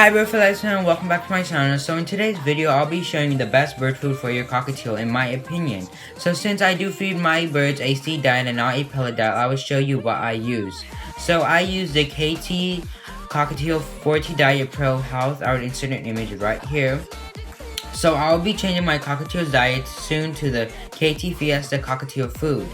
Hi Birds4Life Fam, welcome back to my channel. So in today's video, I'll be showing you the best bird food for your cockatiel in my opinion. So since I do feed my birds a seed diet and not a pellet diet, I will show you what I use. So I use the Kaytee Cockatiel 40 Diet Pro Health. I will insert an image right here. So I'll be changing my cockatiel's diet soon to the Kaytee Fiesta cockatiel food.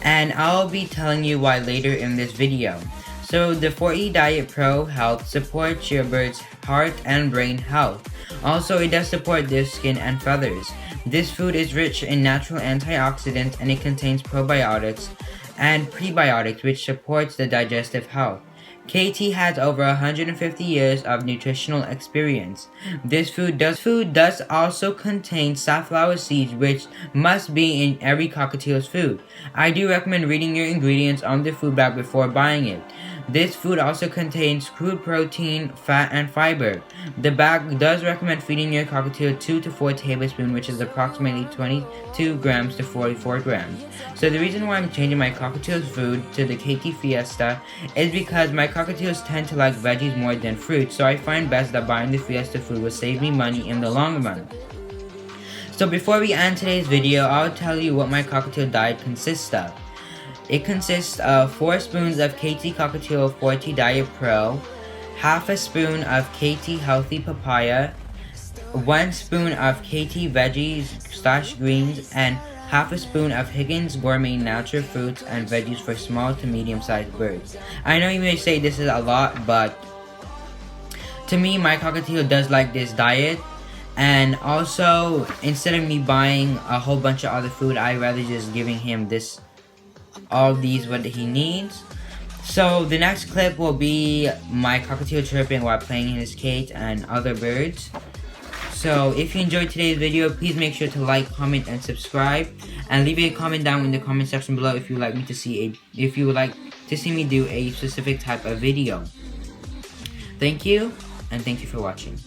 And I'll be telling you why later in this video. So the 40 Diet Pro Health supports your bird's heart and brain health. Also, it does support their skin and feathers. This food is rich in natural antioxidants and it contains probiotics and prebiotics which supports the digestive health. Kaytee has over 150 years of nutritional experience. This food does also contain safflower seeds which must be in every cockatiel's food. I do recommend reading your ingredients on the food bag before buying it. This food also contains crude protein, fat, and fiber. The bag does recommend feeding your cockatiel 2 to 4 tablespoons, which is approximately 22 grams to 44 grams. So the reason why I'm changing my cockatiel's food to the Kaytee Fiesta is because my cockatiels tend to like veggies more than fruit, so I find best that buying the Fiesta food will save me money in the long run. So before we end today's video, I'll tell you what my cockatiel diet consists of. It consists of 4 spoons of Kaytee Cockatiel 40 Diet Pro, half a spoon of Kaytee Healthy Papaya, 1 spoon of Kaytee Veggies/greens, and half a spoon of Higgins Gourmet natural fruits and veggies for small to medium-sized birds. I know you may say this is a lot, but to me, my cockatiel does like this diet. And also, instead of me buying a whole bunch of other food, I'd rather just giving him all these what he needs. So the next clip will be my cockatiel chirping while playing in his cage and other birds. So if you enjoyed today's video, please make sure to like, comment, and subscribe, and leave a comment down in the comment section below if you would like me to see me do a specific type of video. Thank you, and thank you for watching.